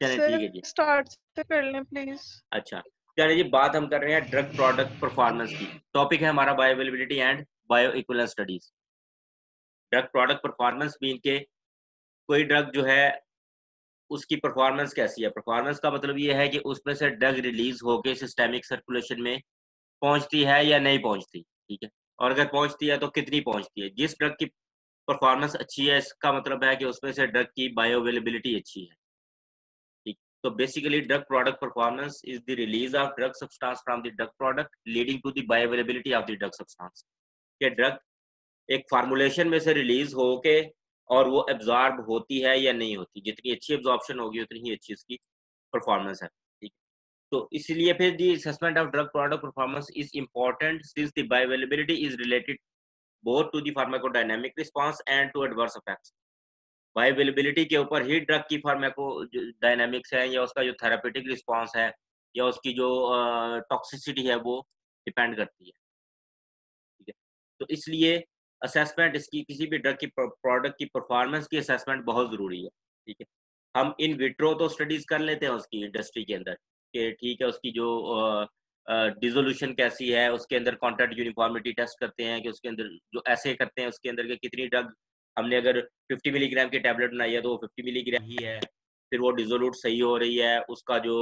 चलें सर ठीक है जी। स्टार्ट से कर लें प्लीज। अच्छा, चलिए जी, बात हम कर रहे हैं ड्रग प्रोडक्ट परफॉर्मेंस की। टॉपिक है हमारा bio availability and bio equivalence studies. Drug product performance mean के कोई ड्रग जो है उसकी परफॉर्मेंस कैसी है। परफॉर्मेंस का मतलब ये है कि उसमें से ड्रग रिलीज होके सिस्टेमिक सर्कुलेशन में पहुंचती है या नहीं पहुंचती, ठीक है। और अगर पहुंचती है तो कितनी पहुंचती है। जिस ड्रग की परफॉर्मेंस अच्छी है इसका मतलब है कि उसमें से ड्रग की बायो अवेलेबिलिटी अच्छी है, ठीक। तो basically drug product performance is the release of drug substance from the drug product leading to the bioavailability of the drug substance. कि ड्रग एक फार्मूलेशन में से रिलीज होके और वो एब्जॉर्ब होती है या नहीं होती। जितनी अच्छी एब्जॉर्प्शन होगी उतनी ही अच्छी उसकी परफॉर्मेंस है, ठीक। तो इसलिए फिर the assessment of drug product performance is important since the bioavailability is related both to the pharmacodynamic response and to adverse effects. Bioavailability के ऊपर ही ड्रग की फार्माको डायनामिक्स है या उसका जो थेरापेटिक रिस्पांस है या उसकी जो टॉक्सिसिटी है वो डिपेंड करती है, ठीक है। तो इसलिए असेसमेंट इसकी किसी भी ड्रग की प्रोडक्ट की परफॉर्मेंस की असेसमेंट बहुत ज़रूरी है, ठीक है। हम इन विट्रो तो स्टडीज़ कर लेते हैं उसकी इंडस्ट्री के अंदर कि ठीक है उसकी जो डिसोल्यूशन कैसी है, उसके अंदर कॉन्टैक्ट यूनिफॉर्मिटी टेस्ट करते हैं कि उसके अंदर जो ऐसे करते हैं उसके अंदर के कितनी ड्रग हमने अगर 50 मिलीग्राम की टैबलेट बनाई है तो वो 50 मिलीग्राम ही है। फिर वो डिसोल्यूट सही हो रही है, उसका जो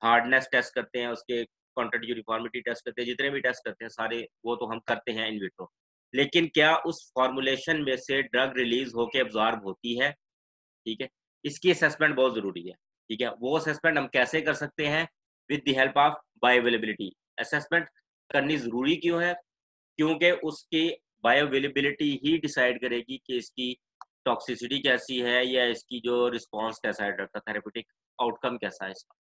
हार्डनेस टेस्ट करते हैं, उसके कॉन्टैक्ट यूनिफॉर्मिटी टेस्ट करते हैं, जितने भी टेस्ट करते हैं सारे वो तो हम करते हैं इन विट्रो। लेकिन क्या उस फॉर्मुलेशन में से ड्रग रिलीज होके एब्जॉर्ब होती है, ठीक है। इसकी असेसमेंट बहुत ज़रूरी है, ठीक है। वो असेसमेंट हम कैसे कर सकते हैं with the help of bio availability. Assessment करनी ज़रूरी क्यों है? क्योंकि उसकी बायो अवेलेबिलिटी ही डिसाइड करेगी कि इसकी टॉक्सिसिटी कैसी है या इसकी जो रिस्पॉन्स कैसा है, ड्रग का थेरेप्यूटिक आउटकम कैसा है इसका।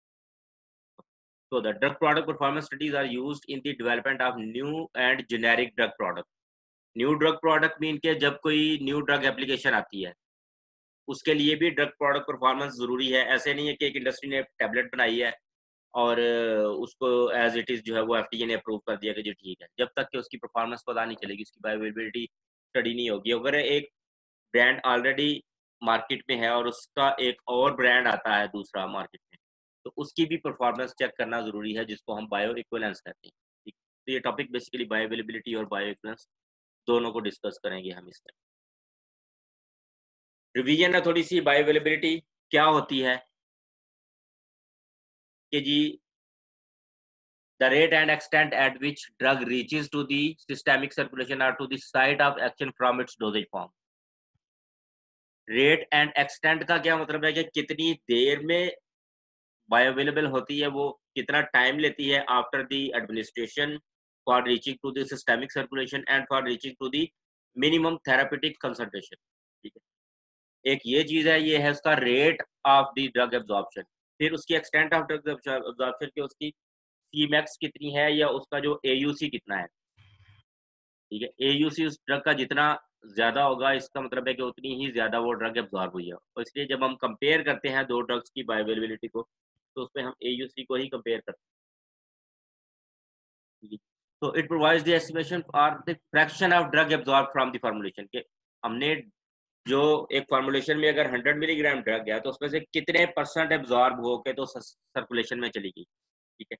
So the drug product performance studies are used in the development of new and generic drug product. New drug product mean के जब कोई न्यू ड्रग एप्लीकेशन आती है उसके लिए भी ड्रग प्रोडक्ट परफॉर्मेंस जरूरी है। ऐसे नहीं है कि एक इंडस्ट्री ने टैबलेट बनाई है और उसको एज इट इज जो है वो एफडीए ने अप्रूव कर दिया कि जी ठीक है, जब तक कि उसकी परफॉर्मेंस पता नहीं चलेगी, उसकी बायोअवेलेबिलिटी स्टडी नहीं होगी। अगर एक ब्रांड ऑलरेडी मार्केट में है और उसका एक और ब्रांड आता है दूसरा मार्केट में, तो उसकी भी परफॉर्मेंस चेक करना ज़रूरी है जिसको हम बायो इक्विवेलेंस कहते हैं, ठीक। तो ये टॉपिक बेसिकली बायो अवेलेबिलिटी और बायो इक्विवेलेंस दोनों को डिस्कस करेंगे हम इसमें। रिवीजन है थोड़ी सी, बायो अवेलेबिलिटी क्या होती है कि जी the rate and extent at which drug reaches to the systemic circulation or to the site of action from its dosage form। Rate and extent का क्या मतलब है कि कितनी देर में बायोअवेलेबल होती है, वो कितना टाइम लेती है after the administration for reaching to the systemic circulation and for reaching to the minimum therapeutic concentration, ठीक है। एक ये चीज है, ये है उसका rate of the drug absorption. फिर उसकी एक्सटेंट ऑफ ड्रग एब्जॉर्प्शन की उसकी सीमैक्स कितनी है या उसका जो एयूसी कितना है, ठीक है। एयूसी उस ड्रग का जितना ज्यादा होगा इसका मतलब है कि उतनी ही ज्यादा वो ड्रग एब्जॉर्ब हुई है। और इसलिए जब हम कंपेयर करते हैं दो ड्रग्स की बायोअवेलेबिलिटी को तो उसमें हम एयूसी को ही कंपेयर करते हैं। तो इट प्रोवाइड्स द एस्टिमेशन और the fraction of drug absorb from the formulation के हमने जो एक फॉर्मुलेशन में अगर 100 मिलीग्राम ड्रग है तो उसमें से कितने परसेंट एब्जॉर्ब होके तो सर्कुलेशन में चली गई, ठीक है।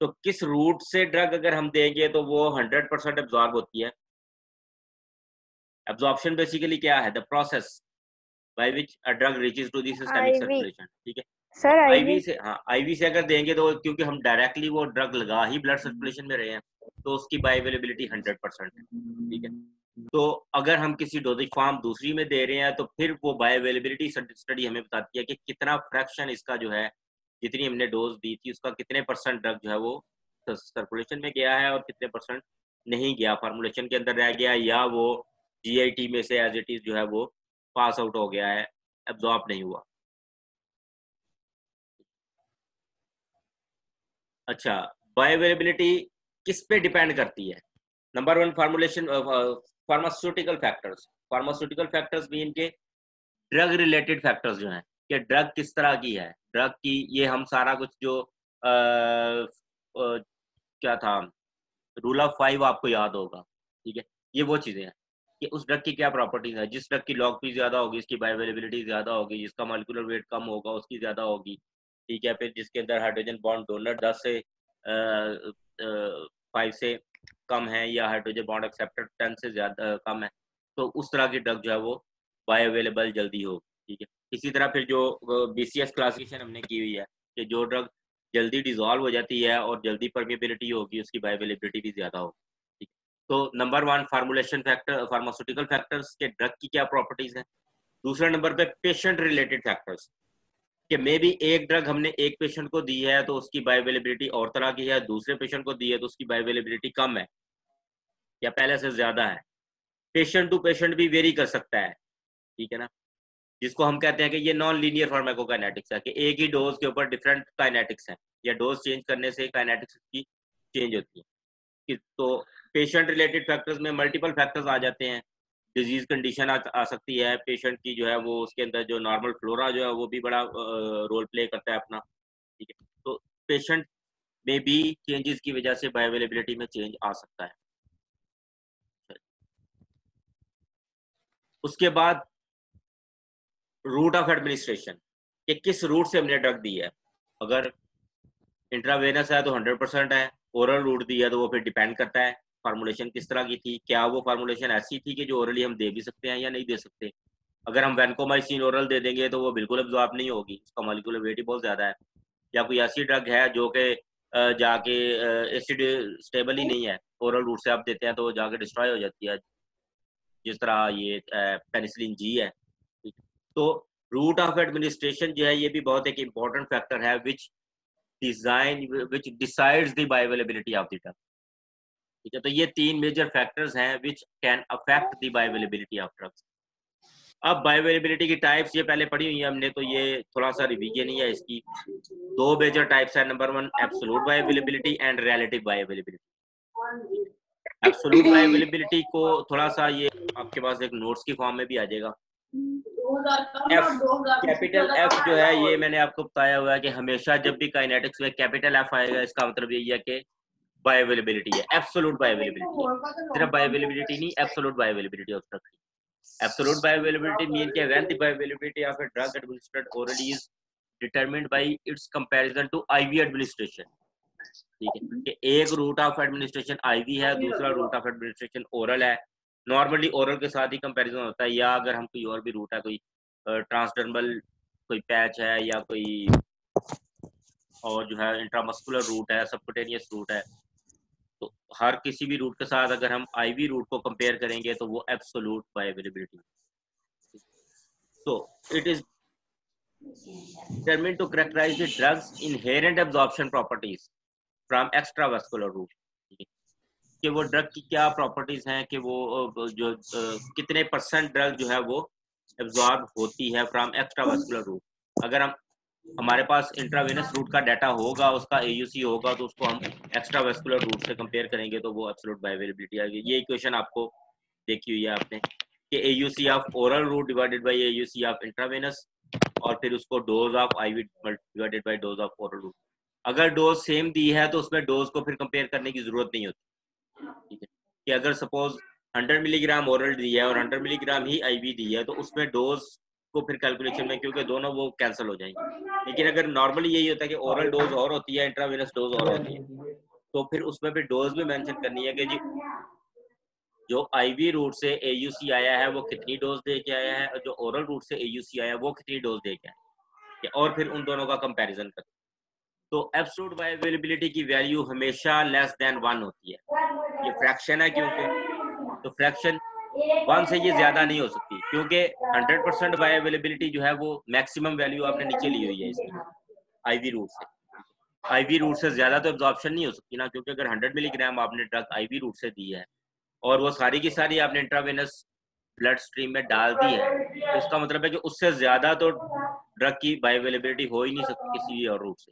तो किस रूट से ड्रग अगर हम देंगे तो वो 100% एब्जॉर्ब होती है। एब्जॉर्प्शन बेसिकली क्या है? The process by which a drug reaches to the systemic IV circulation, ठीक है। Sir, IV IV. से, हाँ आईवी से अगर देंगे तो क्योंकि हम डायरेक्टली वो ड्रग लगा ही ब्लड सर्कुलेशन में रहे हैं तो उसकी बायोअवेलेबिलिटी 100% है, ठीक है। तो अगर हम किसी डोजेज फॉर्म दूसरी में दे रहे हैं तो फिर वो बायोअवेलेबिलिटी स्टडी हमें बताती है कि कितना फ्रैक्शन इसका जो है, जितनी हमने डोज दी थी उसका कितने परसेंट ड्रग जो है वो सर्कुलेशन में गया है और कितने परसेंट नहीं गया, फार्मूलेशन के अंदर रह गया या वो जीआईटी में से एज इट इज जो है वो पास आउट हो गया है, एब्जॉर्ब नहीं हुआ। अच्छा, बायोअवेलेबिलिटी किस पे डिपेंड करती है? Number one, formulation pharmaceutical factors. Pharmaceutical factors mean के ड्रग रिलेटेड फैक्टर्स जो हैं कि ड्रग किस तरह की है, ड्रग की ये हम सारा कुछ जो क्या था, रूल ऑफ 5 आपको याद होगा, ठीक है। ये वो चीज़ें हैं। कि उस ड्रग की क्या प्रॉपर्टीज है। जिस ड्रग की लॉग पी ज्यादा होगी उसकी बायोअवेलेबिलिटी ज्यादा होगी, जिसका मॉलिक्यूलर वेट कम होगा उसकी ज्यादा होगी, ठीक है। फिर जिसके अंदर हाइड्रोजन बॉन्ड डोनर 10 से 5 से कम है, या हाइड्रोजन बॉन्ड एक्सेप्टर 10 से ज्यादा कम है, तो उस तरह की ड्रग जो है वो बायो अवेलेबल जल्दी हो, ठीक है। इसी तरह फिर जो BCS क्लासिफिकेशन हमने की हुई है कि जो ड्रग जल्दी डिजॉल्व हो जाती है और जल्दी परमिएबिलिटी होगी उसकी बायो अवेलेबिलिटी भी ज्यादा होगी, ठीक है। तो number 1 formulation factor, pharmaceutical factors के ड्रग की क्या प्रॉपर्टीज है। दूसरा नंबर पे पेशेंट रिलेटेड फैक्टर्स, कि मे बी एक ड्रग हमने एक पेशेंट को दी है तो उसकी बायोअवेलेबिलिटी और तरह की है, दूसरे पेशेंट को दी है तो उसकी बायोअवेलेबिलिटी कम है या पहले से ज्यादा है। पेशेंट टू पेशेंट भी वेरी कर सकता है, ठीक है ना, जिसको हम कहते हैं कि ये नॉन लीनियर फार्माकोकाइनेटिक्स है, कि एक ही डोज के ऊपर डिफरेंट काइनेटिक्स है, या डोज चेंज करने से काइनेटिक्स की चेंज होती है। तो पेशेंट रिलेटेड फैक्टर्स में मल्टीपल फैक्टर्स आ जाते हैं। डिजीज कंडीशन आ सकती है पेशेंट की, जो है वो उसके अंदर जो नॉर्मल फ्लोरा जो है वो भी बड़ा रोल प्ले करता है अपना, ठीक है। तो पेशेंट में भी चेंजेस की वजह से बायोअवेलेबिलिटी में चेंज आ सकता है। उसके बाद रूट ऑफ एडमिनिस्ट्रेशन, कि किस रूट से हमने ड्रग दी है। अगर इंट्रावेनस है तो 100% है, ओरल रूट दी है तो वो फिर डिपेंड करता है फार्मूलेशन किस तरह की थी, क्या वो फार्मूलेशन ऐसी थी कि जो ओरली हम दे भी सकते हैं या नहीं दे सकते। अगर हम वैनकोमाइसिन ओरल दे देंगे तो वो बिल्कुल एब्जॉर्ब नहीं होगी, उसका मॉलिक्यूलर वेट ही बहुत ज़्यादा है। या कोई ऐसी ड्रग है जो कि जाके एसिड स्टेबल ही नहीं है, ओरल रूट से आप देते हैं तो वो जाके डिस्ट्रॉय हो जाती है, जिस तरह ये पेनिसिलिन जी है। तो रूट ऑफ एडमिनिस्ट्रेशन जो है ये भी बहुत एक इम्पॉर्टेंट फैक्टर है विच decides the bioavailability of the drug, ठीक है। तो ये 3 मेजर फैक्टर्स हैं which can affect the bioavailability of drugs. अब बायोअवेलेबिलिटी की टाइप्स ये पहले पढ़ी हुई है हमने, तो ये थोड़ा सा रिवीजन ही है इसकी। 2 मेजर टाइप्स है। Number 1 absolute bioavailability and relative bioavailability. Absolute bioavailability को थोड़ा सा ये आपके पास एक नोट्स की फॉर्म में भी आ जाएगा। एफ, कैपिटल एफ जो है ये मैंने आपको बताया हुआ है कि हमेशा जब भी काइनेटिक्स में कैपिटल एफ आएगा इसका मतलब यही है कि बायोअवेलेबिलिटी है, एब्सोल्यूट बायोअवेलेबिलिटी है। सिर्फ बायोअवेलेबिलिटी नहीं, absolute bioavailability of drug. Absolute bioavailability mean कि when the bioavailability of a drug administered orally is determined by its comparison to IV administration, ठीक है। कि एक रूट ऑफ एडमिनिस्ट्रेशन आईवी है, दूसरा रूट ऑफ एडमिनिस्ट्रेशन ओरल है। Normally oral के साथ ही कंपैरिजन होता है, या अगर हम कोई और भी रूट है, कोई ट्रांसडर्मल कोई पैच है, या कोई और जो है इंट्रामस्कुलर रूट है, सबक्यूटेनियस रूट है, तो हर किसी भी रूट के साथ अगर हम आईवी रूट को कंपेयर करेंगे तो वो एब्सोल्यूट बायोअवेलेबिलिटी। तो it is determined to characterize the drug's inherent absorption properties from extravascular route, कि वो ड्रग की क्या प्रॉपर्टीज हैं, कि वो जो कितने % ड्रग जो है वो एब्जॉर्ब होती है फ्रॉम एक्स्ट्रावास्कुलर रूट। अगर हमारे पास इंट्रावेनस रूट का डाटा होगा, उसका AUC होगा, तो उसको हम एक्स्ट्रावास्कुलर रूट से कंपेयर करेंगे तो वो एब्सोल्यूट बायोअवेलेबिलिटी आएगी। ये इक्वेशन आपको देखी हुई है आपने, कि AUC of oral route divided by AUC of intravenous, और फिर उसको dose of IV divided by dose of oral route. अगर डोज सेम दी है तो उसमें डोज को फिर कंपेयर करने की जरूरत नहीं होती, ठीक है। कि अगर सपोज 100 मिलीग्राम ओरल दी है और 100 मिलीग्राम ही आईवी दी है तो उसमें डोज को फिर कैलकुलेशन में, क्योंकि दोनों वो कैंसिल हो जाएंगे। लेकिन अगर नॉर्मली यही होता है कि ओरल डोज और होती है, इंट्रावेनस डोज और होती है, तो फिर उसमें फिर डोज भी मेंशन करनी है कि जी जो आईवी रूट से AUC आया है वो कितनी डोज दे के आया है, और जो ओरल रूट से AUC आया है वो कितनी डोज दे के आया है, और फिर उन दोनों का कंपैरिजन करें। तो एब्सोल्यूट बायोअवेलेबिलिटी की वैल्यू हमेशा लेस देन 1 होती है। ये फ्रैक्शन है, क्योंकि तो फ्रैक्शन 1 से ये ज्यादा नहीं हो सकती, क्योंकि 100% बायोअवेलेबिलिटी जो है वो मैक्सिमम वैल्यू आपने नीचे ली हुई है इसकी आईवी रूट से। आईवी रूट से ज्यादा तो एब्जॉर्प्शन नहीं हो सकती ना, क्योंकि अगर 100 मिलीग्राम आपने ड्रग आईवी रूट से दी है और वो सारी की सारी आपने इंट्रावेनस ब्लड स्ट्रीम में डाल दी है, तो इसका मतलब है कि उससे ज्यादा तो ड्रग की बायोअवेलेबिलिटी हो ही नहीं सकती किसी भी और रूट से।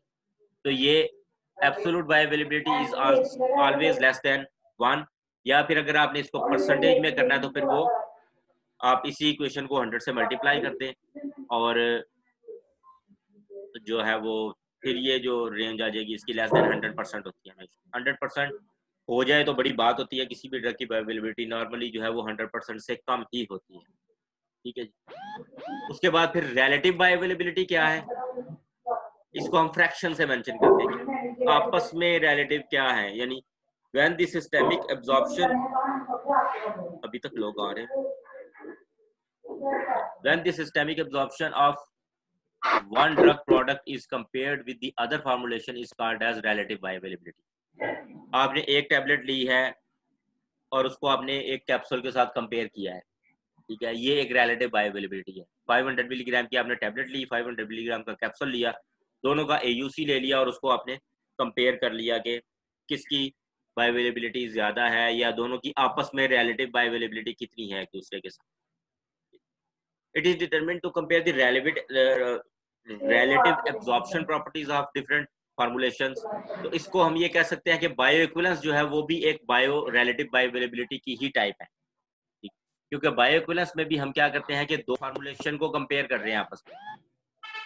तो ये absolute bioavailability is always less than 1। या फिर अगर आपने इसको परसेंटेज में करना है तो फिर वो आप इसी इक्वेशन को 100 से मल्टीप्लाई कर दें, और जो है वो फिर ये जो रेंज आ जाएगी इसकी लेस देन 100% होती है हमेशा। 100% हो जाए तो बड़ी बात होती है, किसी भी ड्रग की बायोअवेलेबिलिटी नॉर्मली जो है वो 100% से कम ही होती है। ठीक है जी। उसके बाद फिर रिलेटिव बायोअवेलेबिलिटी क्या है, इसको हम फ्रैक्शन से मेंशन करते हैं कि आपस में रिलेटिव क्या है, यानी व्हेन द सिस्टेमिक एब्जॉर्प्शन, अभी तक लोग आ रहे हैं, when the systemic absorption of one drug product is compared with the other formulation is called as relative bioavailability। आपने एक टैबलेट ली है और उसको आपने एक कैप्सूल के साथ कंपेयर किया है, ठीक है, ये एक रिलेटिव बायोअवेलेबिलिटी है। 500 मिलीग्राम की आपने टैबलेट ली, 500 मिलीग्राम का कैप्सूल लिया, दोनों का AUC ले लिया और उसको आपने कंपेयर कर लिया कि किसकी बायोअवेलेबिलिटी ज़्यादा है या दोनों की आपस में रिलेटिव बायोअवेलेबिलिटी कितनी है एक दूसरे के साथ। It is determined to compare the relative absorption properties of different formulations। तो इसको हम ये कह सकते हैं कि बायो इक्विवेलेंस जो है वो भी एक बायो रिलेटिव बायोअवेलेबिलिटी की ही टाइप है, ठीक, क्योंकि बायो इक्विवेलेंस में भी हम क्या करते हैं कि दो फार्मूलेशन को कंपेयर कर रहे हैं आपस में,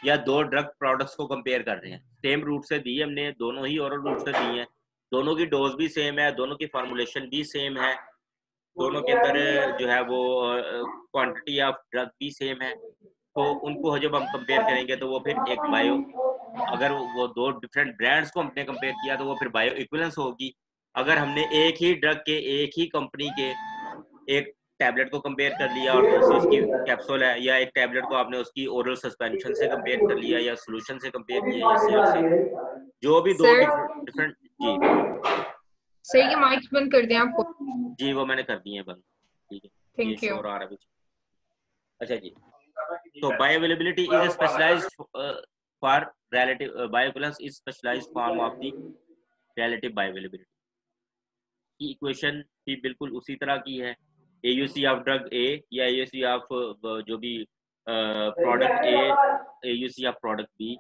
या दो ड्रग प्रोडक्ट्स को कंपेयर कर रहे हैं, सेम रूट से दी हमने, दोनों ही ओरल रूट से दी हैं, दोनों की डोज भी सेम है, दोनों की फार्मूलेशन भी सेम है, दोनों के अंदर जो है वो क्वांटिटी ऑफ ड्रग भी सेम है, तो उनको जब हम कंपेयर करेंगे तो वो फिर एक बायो, अगर वो दो डिफरेंट ब्रांड्स को हमने कंपेयर किया तो वो फिर बायो इक्विवेलेंस होगी। अगर हमने एक ही ड्रग के एक ही कंपनी के एक टैबलेट को कंपेयर कर लिया और दूसरी उसकी कैप्सूल है, या एक टैबलेट को आपने उसकी ओरल सस्पेंशन से कंपेयर कर लिया या सोल्यूशन से कंपेयर किया या सिरप से, जो भी दो सर डिफरेंट जी सर ये माइक्स बंद कर दें आपको। जी वो मैंने कर दिए हैं बंद, ठीक है, ये थैंक यू। शोर आ रहा है पीछे। अच्छा जी, तो bioavailability is specialised for relative bioequivalence is specialised form of the relative bioavailability की इक्वेशन भी बिल्कुल उसी तरह की है। AUC ऑफ ड्रग ए या AUC ऑफ जो भी product A, AUC of product B,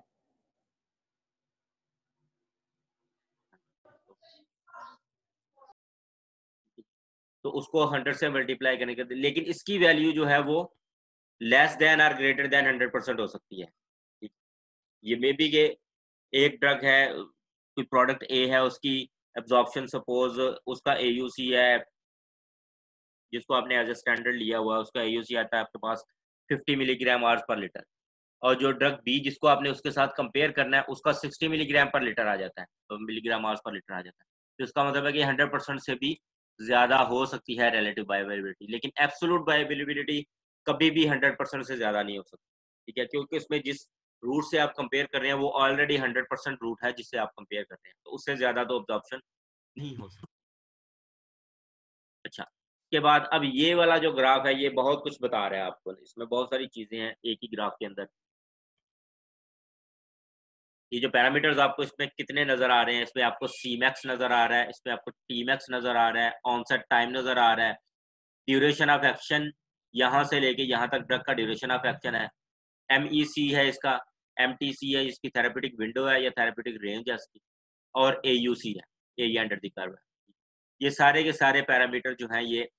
तो उसको 100 से मल्टीप्लाई करने के, लेकिन इसकी वैल्यू जो है वो लेस देन और ग्रेटर देन 100% हो सकती है। ये मे बी के एक ड्रग है, कोई प्रोडक्ट ए है, उसकी एब्जॉर्प्शन सपोज उसका AUC है, जिसको आपने एज ए स्टैंडर्ड लिया हुआ है, उसका AUC आता है आपके पास 50 मिलीग्राम आवर्स पर लीटर, और जो ड्रग बी जिसको आपने उसके साथ कंपेयर करना है उसका 60 मिलीग्राम पर लीटर आ जाता है, तो मिलीग्राम आवर्स पर लीटर आ जाता है, तो इसका मतलब है कि 100% से भी ज़्यादा हो सकती है रिलेटिव बायोअवेलेबिलिटी, लेकिन एब्सोल्यूट बायोअवेलेबिलिटी कभी भी 100% से ज़्यादा नहीं हो सकती, ठीक है, क्योंकि उसमें जिस रूट से आप कंपेयर कर रहे हैं वो ऑलरेडी 100% रूट है जिससे आप कंपेयर कर रहे हैं, तो उससे ज़्यादा तो ऑब्जॉर्प्शन नहीं हो सकता। अच्छा, उसके बाद अब ये वाला जो ग्राफ है ये बहुत कुछ बता रहा है आपको, इसमें बहुत सारी चीज़ें हैं एक ही ग्राफ के अंदर। ये जो पैरामीटर्स आपको इसमें कितने नज़र आ रहे हैं, इसमें आपको Cmax नज़र आ रहा है, इसमें आपको Tmax नज़र आ रहा है, ऑनसेट टाइम नज़र आ रहा है, ड्यूरेशन ऑफ एक्शन यहाँ से लेके यहाँ तक ड्रग का ड्यूरेशन ऑफ एक्शन है, MEC है इसका, MTC है इसकी थेरेपेटिक विंडो है या थेरेपेटिक रेंज है इसकी, और AUC है, एरिया अंडर द कर्व है। ये सारे के सारे पैरामीटर जो हैं ये,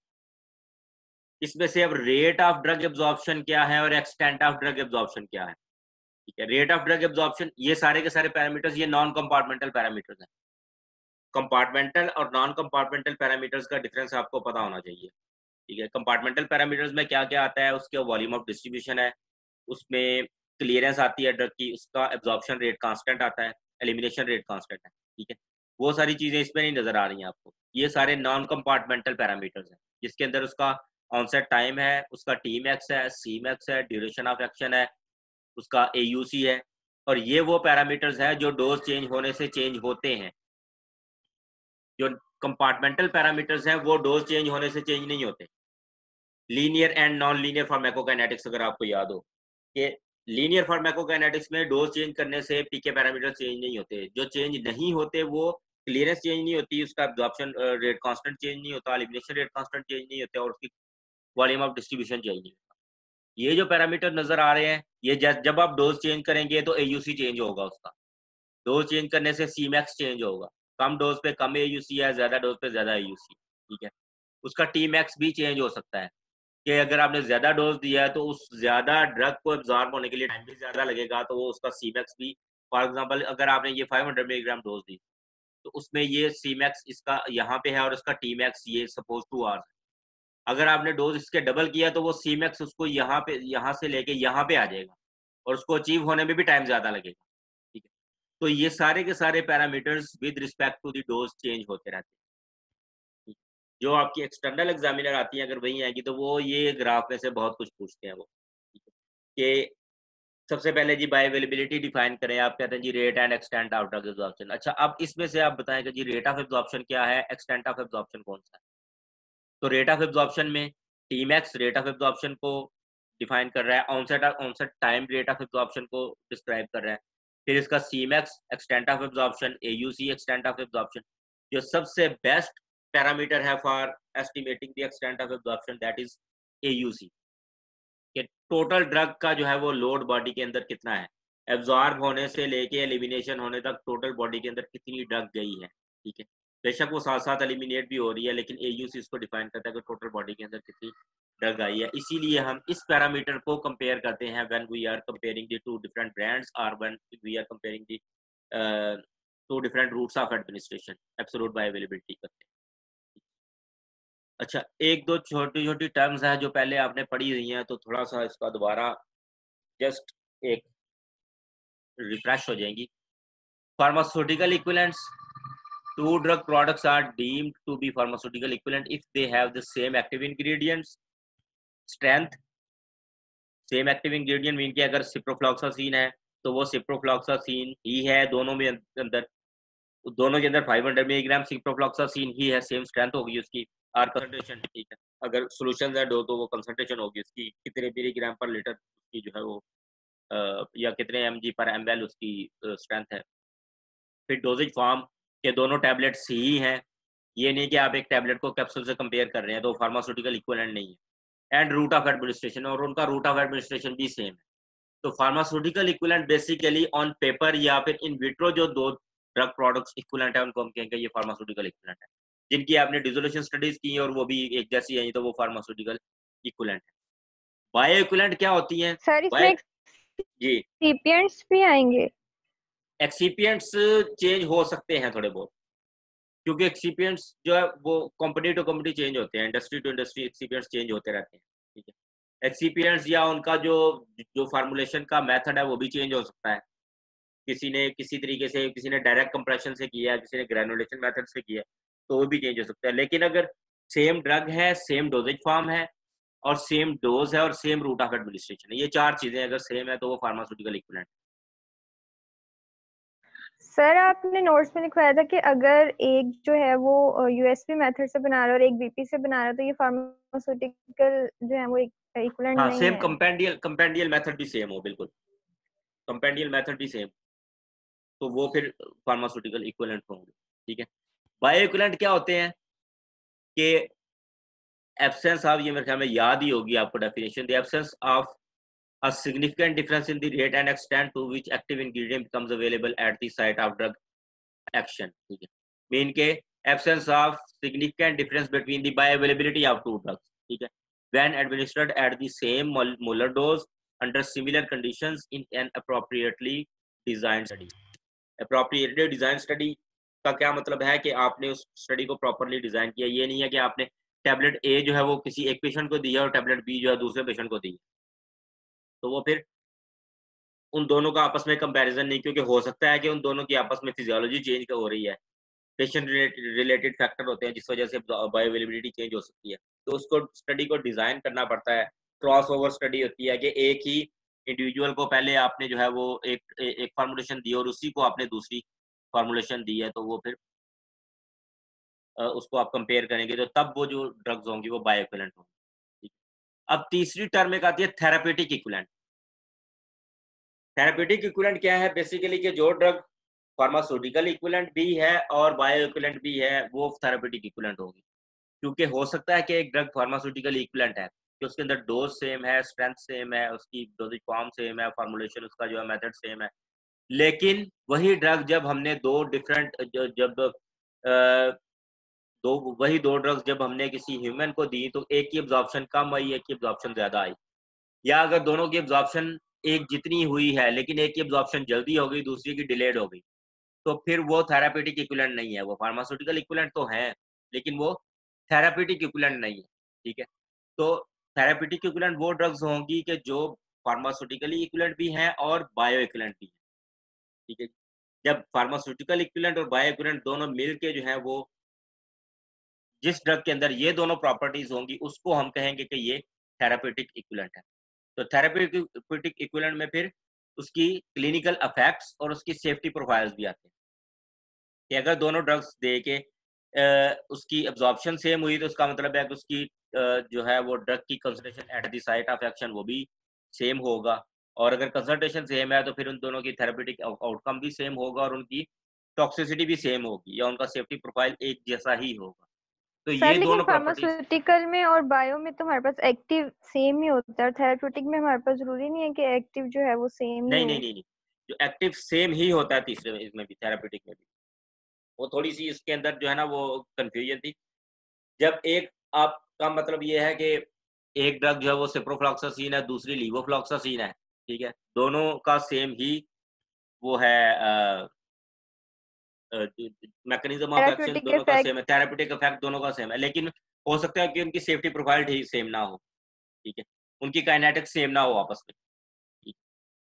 इसमें से अब रेट ऑफ ड्रग एब्जॉर्प्शन क्या है और एक्सटेंट ऑफ ड्रग एब्जॉर्प्शन क्या है, ठीक है, रेट ऑफ ड्रग एब्जॉर्प्शन, ये सारे के सारे पैरामीटर्स ये नॉन कंपार्टमेंटल पैरामीटर्स हैं। कंपार्टमेंटल और नॉन कंपार्टमेंटल पैरामीटर्स का डिफरेंस आपको पता होना चाहिए, ठीक है। कंपार्टमेंटल पैरामीटर्स में क्या क्या आता है, उसके वॉल्यूम ऑफ डिस्ट्रीब्यूशन है, उसमें क्लियरेंस आती है ड्रग की, उसका एब्जॉर्प्शन रेट कांस्टेंट आता है, एलिमिनेशन रेट कांस्टेंट है, ठीक है, वो सारी चीज़ें इसमें नहीं नज़र आ रही हैं आपको। ये सारे नॉन कंपार्टमेंटल पैरामीटर्स हैं जिसके अंदर उसका ऑनसेट टाइम है, उसका Tmax है, Cmax है, ड्यूरेशन ऑफ एक्शन है, उसका AUC है, और ये वो पैरामीटर्स हैं जो डोज चेंज होने से चेंज होते हैं। जो कंपार्टमेंटल पैरामीटर्स हैं वो डोज चेंज होने से चेंज नहीं होते। Linear and non linear pharmacokinetics अगर आपको याद हो कि लीनियर फार्माकोकाइनेटिक्स में डोज चेंज करने से पीके पैरामीटर चेंज नहीं होते, जो चेंज नहीं होते वो क्लियरेंस चेंज नहीं होती, उसका एब्जॉर्प्शन रेट कांस्टेंट चेंज नहीं होता, एलिमिनेशन रेट कांस्टेंट चेंज नहीं होता, और उसकी वॉल्यूम ऑफ डिस्ट्रीब्यूशन चेंज नहीं होता। ये जो पैरामीटर नजर आ रहे हैं ये जब आप डोज चेंज करेंगे तो AUC चेंज होगा, उसका डोज चेंज करने से Cmax चेंज होगा, कम डोज पे कम AUC है, ज्यादा डोज पे ज्यादा AUC, ठीक है। उसका Tmax भी चेंज हो सकता है कि अगर आपने ज्यादा डोज दिया है तो उस ज्यादा ड्रग को एब्जॉर्ब होने के लिए टाइम भी ज्यादा लगेगा, तो वो उसका Cmax भी, फॉर एग्जांपल अगर आपने ये 500 मिलीग्राम डोज दी तो उसमें ये सी मैक्स इसका यहाँ पे है और इसका टी मैक्स ये सपोज 2 आवर्स। अगर आपने डोज इसके डबल किया तो वो सी मैक्स उसको यहाँ से लेके यहाँ पे आ जाएगा और उसको अचीव होने में भी टाइम ज़्यादा लगेगा, ठीक है। तो ये सारे के सारे parameters with respect to the dose change होते रहते हैं। जो आपकी एक्सटर्नल एग्जामिनर आती है अगर वही आएगी तो वो ये ग्राफ में से बहुत कुछ पूछते हैं वो, ठीक है। कि सबसे पहले जी बायोअवेलेबिलिटी डिफाइन करें, आप कहते हैं जी rate and extent of drug absorption. अच्छा, अब इसमें से आप बताएं कि जी रेट ऑफ एब्जॉर्प्शन क्या है, एक्सटेंट ऑफ एब्जॉर्प्शन कौन सा है। तो रेट ऑफ एब्जॉर्प्शन में T max rate of absorption को डिफाइन कर रहा है, onset time rate of absorption को डिस्क्राइब कर रहा है। फिर इसका C max extent of absorption, AUC extent of absorption. जो सबसे बेस्ट पैरामीटर है for estimating the extent of absorption that is AUC, कि टोटल ड्रग का जो है वो लोड बॉडी के अंदर कितना है, एब्जॉर्ब होने से लेके एलिमिनेशन होने तक टोटल बॉडी के अंदर कितनी ड्रग गई है, ठीक है। बेशक वो साथ साथ एलिमिनेट भी हो रही है लेकिन AUC इसको डिफाइन करता है कि टोटल बॉडी के अंदर कितनी ड्रग आई है। इसीलिए हम इस पैरामीटर को कंपेयर करते हैं when we are comparing the two different brands और when we are comparing the two different routes of administration, absolute bioavailability करते हैं। अच्छा, एक दो छोटी छोटी टर्म्स हैं जो पहले आपने पढ़ी हुई हैं तो थोड़ा सा इसका दोबारा जस्ट एक रिफ्रेश हो जाएंगी। Pharmaceutical equivalents, two drug products are deemed to be pharmaceutical equivalent if they have the same active ingredients, strength, same active ingredient mean कि अगर सिप्रोफ्लॉक्सासिन है तो वो सिप्रोफ्लॉक्सासिन ही है, दोनों में अंदर दोनों के अंदर 500 मिलीग्राम सिप्रोफ्लॉक्सासिन ही है, सेम स्ट्रेंथ होगी उसकी और कंसंट्रेशन, ठीक है। अगर सॉल्यूशन है दो तो वो कंसंट्रेशन होगी उसकी कितने मिलीग्राम पर लीटर उसकी जो है वो या कितने mg पर ml उसकी स्ट्रेंथ है। फिर डोजेज फॉर्म के दोनों टैबलेट्स ही हैं, ये नहीं कि आप एक टैबलेट को कैप्सूल से कंपेयर कर रहे हैं तो फार्मास्यूटिकल इक्विवेलेंट नहीं है। एंड रूट ऑफ एडमिनिस्ट्रेशन, और उनका रूट ऑफ एडमिनिस्ट्रेशन भी सेम है। तो pharmaceutical equivalent basically on paper या फिर इन विट्रो जो दो ड्रग प्रोडक्ट्स इक्विवेलेंट है उनको हम कहेंगे ये फार्मास्यूटिकल इक्विवेलेंट है। जिनकी आपने डिसोल्यूशन स्टडीज की और वो भी एक जैसी है तो वो फार्मास्यूटिकल इक्विवेलेंट है। बायो इक्विवेलेंट क्या होती हैं सर इसमें जी, एक्सिपिएंट्स भी आएंगे? एक्सिपिएंट्स चेंज हो सकते हैं थोड़े बहुत, क्योंकि एक्सिपिएंट्स जो है वो कंपनी टू कंपनी चेंज होते हैं, industry to industry excipients change होते रहते हैं, ठीक है। एक्सिपिएंट्स या उनका जो जो फार्मूलेशन का मेथड है वो भी चेंज हो सकता है। किसी ने किसी तरीके से, किसी ने डायरेक्ट कंप्रेशन से किया है, किसी ने ग्रेनुलेशन मेथड से किया है, तो वो भी चेंज हो सकता है। लेकिन अगर सेम ड्रग है, सेम डोजेज फॉर्म है और सेम डोज है और सेम रूट ऑफ एडमिनिस्ट्रेशन है, ये चार चीजें अगर सेम है तो वो फार्मास्यूटिकल इक्विवेलेंट। सर आपने नोट्स में लिखवाया था कि अगर एक जो है वो यूएसपी मेथड से बना रहा है और एक बीपी से बना रहा है तो ये फार्मास्यूटिकल जो है वो इक्विवेलेंट हाँ, नहीं सेम है। कंपेंडियल मेथड भी सेम हो, बिल्कुल कंपेंडियल मेथड भी सेम, तो वो फिर फार्मास्यूटिकल इक्विवेलेंट होंगे, ठीक है। बायो इक्विवेलेंट क्या होते हैं कि एब्सेंस ऑफ, ये मेरे ख्याल में याद ही होगी आपको definition, the absence of a significant difference in the rate and extent to which active ingredient becomes available at the site of drug action, ठीक है। मीन के absence of significant difference between the bioavailability of two drugs, ठीक है, when administered at the same molar dose under similar conditions in an appropriately designed study। appropriately designed study का क्या मतलब है कि आपने उस स्टडी को प्रॉपरली डिजाइन किया, ये नहीं है कि आपने टैबलेट ए जो है वो किसी एक पेशेंट को दी है और टैबलेट बी जो है दूसरे पेशेंट को दी है, तो वो फिर उन दोनों का आपस में कंपैरिजन नहीं, क्योंकि हो सकता है कि उन दोनों की आपस में फिजियोलॉजी चेंज हो रही है, पेशेंट रिलेटेड फैक्टर होते हैं जिस वजह से बायोअवेलेबिलिटी चेंज हो सकती है, तो उसको स्टडी को डिजाइन करना पड़ता है। क्रॉस ओवर स्टडी होती है कि एक ही इंडिविजुअल को पहले आपने जो है वो एक फार्मूलेशन दी और उसी को आपने दूसरी फार्मूलेशन दी है, तो वो फिर उसको आप कंपेयर करेंगे तो तब वो जो ड्रग्स होंगी वो बायोइक्विवेलेंट होंगी। अब तीसरी टर्म एक आती है थेरापेटिक इक्विवेलेंट। थेरापेटिक इक्विवेलेंट क्या है, बेसिकली कि जो ड्रग फार्मास्यूटिकल इक्विवेलेंट भी है और बायो इक्विवेलेंट भी है वो थेरापेटिक इक्विवेलेंट होगी, क्योंकि हो सकता है कि एक ड्रग फार्मास्यूटिकल इक्विवेलेंट है कि उसके अंदर डोज सेम है, स्ट्रेंथ सेम है, उसकी डोजेज फॉर्म सेम है, फार्मूलेशन उसका जो है मेथड सेम है, लेकिन वही ड्रग जब हमने दो डिफरेंट जब वही दो ड्रग्स जब हमने किसी ह्यूमन को दी तो एक की एब्जॉर्प्शन कम आई, एक की एब्जॉर्प्शन ज्यादा आई, या अगर दोनों की एब्जॉर्प्शन एक जितनी हुई है लेकिन एक की एब्जॉर्प्शन जल्दी हो गई, दूसरी की डिलेड हो गई, तो फिर वो थेरापेटिक इक्विवेलेंट नहीं है, वो फार्मास्यूटिकल इक्विवेलेंट तो है लेकिन वो थेरापेटिक इक्विवेलेंट नहीं है, ठीक है। तो थेरापेटिक इक्विवेलेंट वो ड्रग्स होंगी कि जो फार्मास्यूटिकली इक्विवेलेंट भी हैं और बायो इक्विवेलेंट भी हैं, ठीक है। जब फार्मास्यूटिकल इक्विवेलेंट और बायो इक्विवेलेंट दोनों मिल के जो है वो जिस ड्रग के अंदर ये दोनों प्रॉपर्टीज होंगी उसको हम कहेंगे कि ये थेरापेटिक इक्विवेलेंट है। तो थेरापेटिक इक्विवेलेंट में फिर उसकी क्लिनिकल इफेक्ट्स और उसकी सेफ्टी प्रोफाइल्स भी आते हैं कि अगर दोनों ड्रग्स दे के उसकी एब्जॉर्प्शन सेम हुई तो उसका मतलब है कि उसकी जो है वो ड्रग की concentration at the site of action वो भी सेम होगा, और अगर कंसंट्रेशन सेम है तो फिर उन दोनों की थेरापेटिक आउटकम भी सेम होगा और उनकी टॉक्सिसिटी भी सेम होगी या उनका सेफ्टी प्रोफाइल एक जैसा ही होगा। तो सर ये लेकिन दोनों प्रॉपर्टीज फार्मास्यूटिकल में और बायो में तो हमारे पास एक्टिव सेम ही होता है, थेराप्यूटिक में हमारे पास जरूरी नहीं है कि एक्टिव जो है वो सेम ही नहीं हो। नहीं नहीं नहीं, जो एक्टिव सेम ही होता है तीसरे में, इसमें भी थेरापेटिक में भी। वो थोड़ी सी इसके अंदर जो है ना वो कंफ्यूजन थी। जब एक आपका मतलब ये है कि एक ड्रग जो है वो सिप्रोफ्लॉक्सासिन है, दूसरी लीवोफ्लॉक्सासिन है, ठीक है, दोनों का सेम ही वो है मैकेनिज्म ऑफ एक्शन थेराप्यूटिक दोनों का इफेक्ट सेम है, थेरापेटिक इफेक्ट दोनों का सेम है, लेकिन हो सकता है कि उनकी सेफ्टी प्रोफाइल ठीक सेम ना हो, ठीक है, उनकी काइनेटिक्स सेम ना हो आपस में, ठीक।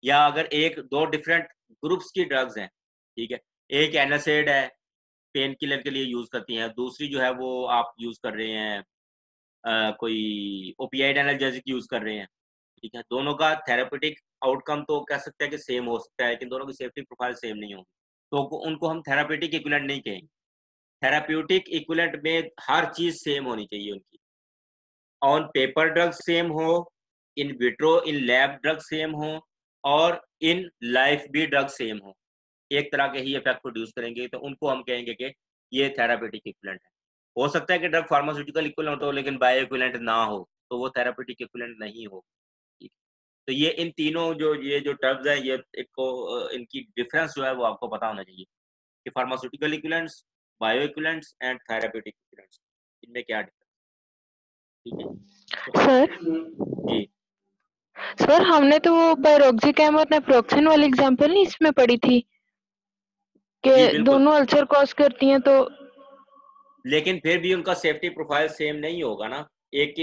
या अगर एक दो डिफरेंट ग्रुप्स की ड्रग्स हैं, ठीक है, एक एनासिड है पेन किलर के लिए यूज करती हैं, दूसरी जो है वो आप यूज कर रहे हैं कोई ओपियाइड एनाल्जेसिक यूज कर रहे हैं, ठीक है, दोनों का थेरापेटिक आउटकम तो कह सकते हैं कि सेम हो सकता है लेकिन दोनों की सेफ्टी प्रोफाइल सेम नहीं होगी, तो उनको हम थेरापेटिक इक्विवेलेंट नहीं कहेंगे। थेराप्यूटिक इक्विवेलेंट में हर चीज सेम होनी चाहिए उनकी, ऑन पेपर ड्रग सेम हो, in vitro in lab drug same हो, और इन लाइफ भी ड्रग सेम हो, एक तरह के ही इफेक्ट प्रोड्यूस करेंगे, तो उनको हम कहेंगे कि ये थेरापेटिक इक्विवेलेंट है। हो सकता है कि ड्रग फार्मास्यूटिकल इक्विवेलेंट हो लेकिन बायो इक्विवेलेंट ना हो, तो वो थेरापेटिक इक्विवेलेंट नहीं हो, ठीक। तो ये इन तीनों जो ये जो ड्रग्स है ये इनकी डिफरेंस जो है वो आपको पता होना चाहिए कि pharmaceutical equivalents, bio equivalents and therapeutic equivalents, इनमें क्या डिफरेंस, ठीक है। तो सर जी सर हमने तो वो पायरोक्सिकैम और नेप्रोक्सन वाली एग्जांपल नहीं इसमें पढ़ी थी कि जी बिल्कुल, दोनों अल्सर कॉज करती हैं, तो लेकिन फिर भी उनका सेफ्टी प्रोफाइल सेम नहीं होगा ना, एक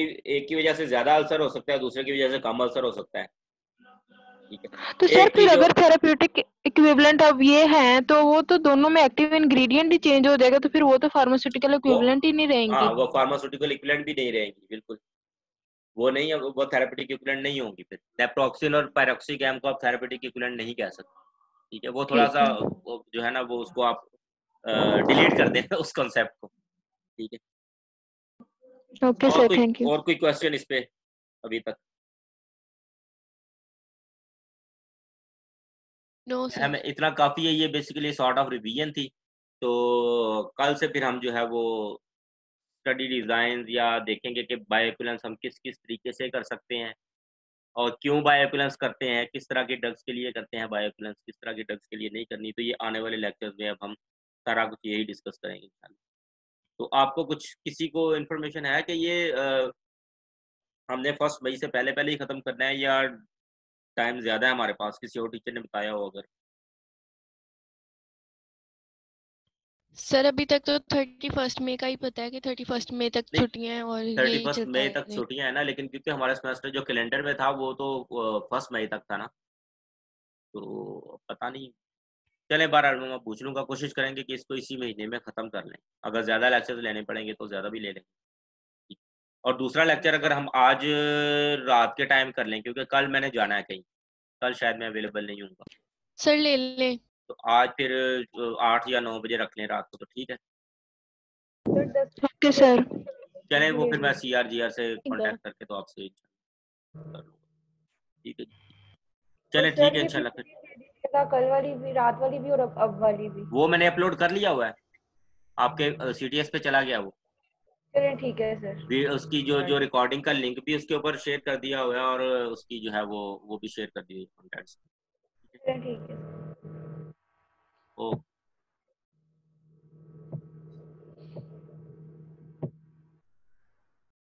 की वजह से ज्यादा अल्सर हो सकता है, दूसरे की वजह से कम अल्सर हो सकता है, ठीक है। तो सर एक की फिर जो अगर थेराप्यूटिक इक्विवेलेंट अब ये हैं तो वो तो दोनों में एक्टिव इंग्रेडिएंट ही चेंज हो जाएगा, तो फिर वो तो फार्मास्यूटिकल वो इक्विवेलेंट ही नहीं हाँ रहेंगी। वो फार्मास्यूटिकल इक्विवेलेंट भी नहीं रहेंगी, बिल्कुल वो नहीं है, वो थेरापेटिक इक्विवेलेंट नहीं होंगी। फिर नेप्रोक्सिन और पायरोक्सिकैम को आप थेरापेटिक इक्विवेलेंट नहीं कह सकते, ठीक है, वो थोड़ा ठीक सा है, वो जो है ना वो उसको आप डिलीट कर दें उस कॉन्सेप्ट को, ठीक है। ओके और सर, कोई थैंक यू। और कोई क्वेश्चन इस पे अभी तक? No sir. हमें इतना काफ़ी है, ये बेसिकली सॉर्ट ऑफ रिवीजन थी। तो कल से फिर हम जो है वो स्टडी डिज़ाइन या देखेंगे कि बायोइक्विवेलेंस हम किस किस तरीके से कर सकते हैं और क्यों बायोइक्विवेलेंस करते हैं, किस तरह के ड्रग्स के लिए करते हैं बायोइक्विवेलेंस, किस तरह के ड्रग्स के लिए नहीं करनी। तो ये आने वाले लेक्चर्स में अब हम सारा कुछ यही डिस्कस करेंगे इंशाल्लाह। तो आपको कुछ किसी को इन्फॉर्मेशन है कि ये हमने 1 मई से पहले पहले ही ख़त्म करना है या टाइम ज़्यादा है हमारे पास, किसी और टीचर ने बताया हो अगर? सर अभी तक तो 31 मई का ही पता है कि 31 मई तक नहीं, छुट्टियां हैं और यही 31 चलता मई तक है। छुट्टियां है ना, लेकिन क्योंकि हमारा सेमेस्टर जो कैलेंडर में था वो तो 1 मई तक था ना, तो पता नहीं। चलें बहरहाल मैं पूछ लूँगा, कोशिश करेंगे कि इसको इसी महीने में ख़त्म कर लें। अगर ज़्यादा लेक्चर्स लेने पड़ेंगे तो ज़्यादा भी ले लेंगे, ठीक। और दूसरा लेक्चर अगर हम आज रात के टाइम कर लें क्योंकि कल मैंने जाना है कहीं, कल शायद मैं अवेलेबल नहीं हूँगा, सर ले लें। तो आज फिर 8 या 9 बजे रख लें रात को, तो ठीक है। Sir 10 okay sir. चलें वो ले फिर मैं लीजिए। CR से ठीक है। कांटेक्ट करके तो आपसे कर लूँगा, ठीक है। और चलें ठीक सर है ये इंशाल्लाह फिर। पीपीटी था कल वाली भी, रात वाली भी और अब वाली भी। वो मैंने अपलोड कर लिया हुआ है आपके CTS पे चला गया वो चलिए ठीक है सर। भी, उसकी जो रिकॉर्डिंग का लिंक भी उसके ऊपर शेयर कर दिया हुआ है और उसकी जो है वो भी शेयर कर दी हुई कॉन्टैक्ट्स। चलिए ठीक है। ओके।